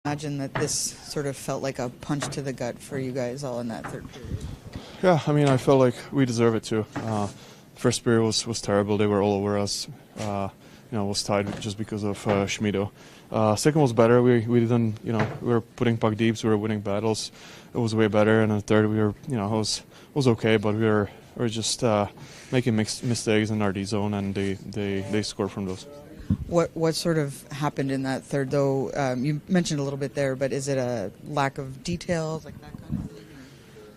Imagine that this sort of felt like a punch to the gut for you guys all in that third period. Yeah, I mean, I felt like we deserve it too. First period was terrible. They were all over us. It was tied just because of Schmido. Second was better. We didn't, we were putting puck deeps. We were winning battles. It was way better. And the third, we were, it was okay, but we were just making mistakes in our D zone, and they scored from those. What sort of happened in that third, though? You mentioned a little bit there, but is it a lack of details, like that kind of thing?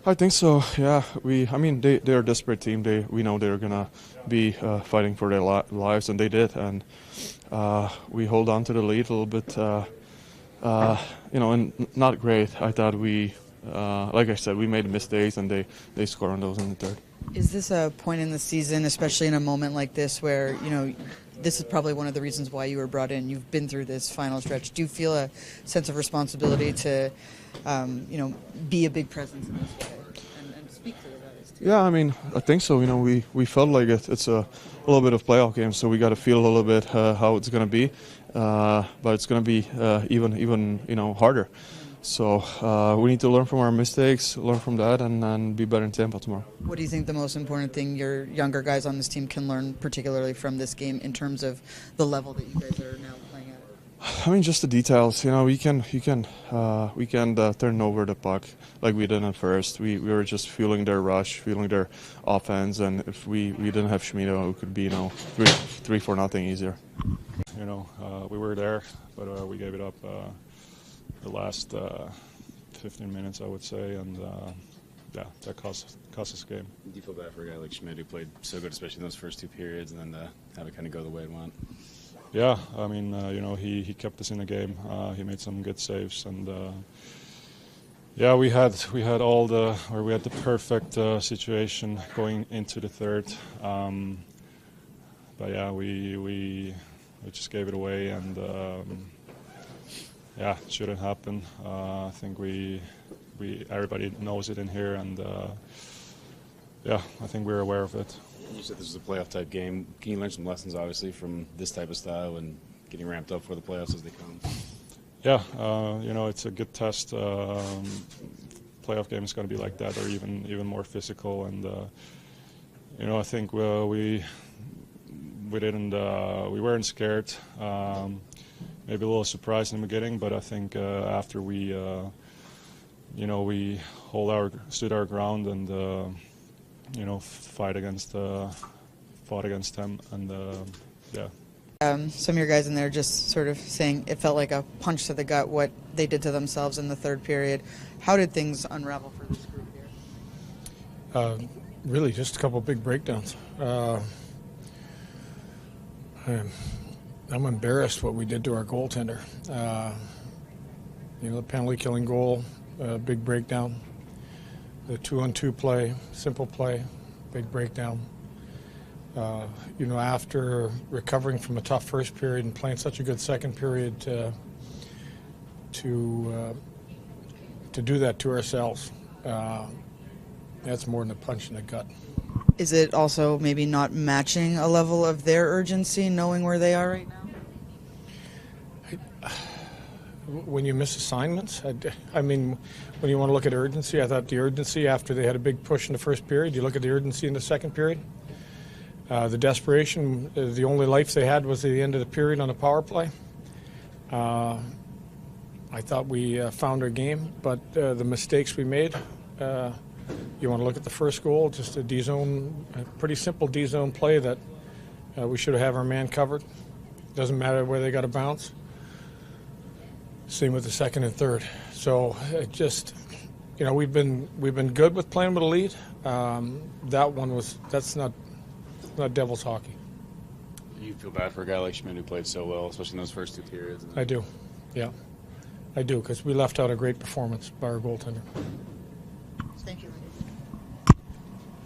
I think so. Yeah, they're a desperate team. We know they're gonna be fighting for their lives, and they did. And we hold on to the lead a little bit. And not great. I thought like I said, we made mistakes, and they scored on those in the third. Is this a point in the season, especially in a moment like this, where this is probably one of the reasons why you were brought in? You've been through this final stretch. Do you feel a sense of responsibility to, be a big presence in this way and speak to the guys too? Yeah, I think so. We felt like it's a little bit of playoff game, so we got to feel a little bit how it's going to be, but it's going to be even harder. So we need to learn from our mistakes, learn from that, and be better in Tampa tomorrow. What do you think the most important thing your younger guys on this team can learn, particularly from this game, in terms of the level that you guys are now playing at? Just the details. We can turn over the puck like we did at first. We were just feeling their rush, feeling their offense, and if we didn't have Schmido, it could be 3-4 easier. We were there, but we gave it up. The last 15 minutes, I would say, and that cost us the game. Do you feel bad for a guy like Schmidt who played so good, especially in those first two periods, and then have it kind of go the way it went? Yeah, he kept us in the game. He made some good saves, and we had the perfect situation going into the third. But yeah, we just gave it away, and. Yeah, it shouldn't happen. I think everybody knows it in here, and I think we're aware of it. You said this was a playoff type game. Can you learn some lessons, obviously, from this type of style and getting ramped up for the playoffs as they come? Yeah, it's a good test. Playoff game is going to be like that, or even more physical. And I think we weren't scared. Maybe a little surprised in the beginning, but I think after we stood our ground and fought against them, and some of your guys in there just sort of saying it felt like a punch to the gut what they did to themselves in the third period. How did things unravel for this group here? Really, just a couple of big breakdowns. I'm embarrassed what we did to our goaltender. The penalty killing goal, big breakdown. The 2-on-2 play, simple play, big breakdown. After recovering from a tough first period and playing such a good second period, to do that to ourselves, that's more than a punch in the gut. Is it also maybe not matching a level of their urgency, knowing where they are right now? When you miss assignments, when you want to look at urgency, I thought the urgency after they had a big push in the first period, you look at the urgency in the second period. The desperation, the only life they had was at the end of the period on the power play. I thought we found our game, but the mistakes we made, you want to look at the first goal, just a D-zone, a pretty simple D-zone play that we should have our man covered. Doesn't matter where they got to bounce. Same with the second and third. So it just, we've been good with playing with a lead. That's not devil's hockey. You feel bad for a guy like Schmidt who played so well, especially in those first two periods? I do, yeah. I do, because we left out a great performance by our goaltender. Thank you.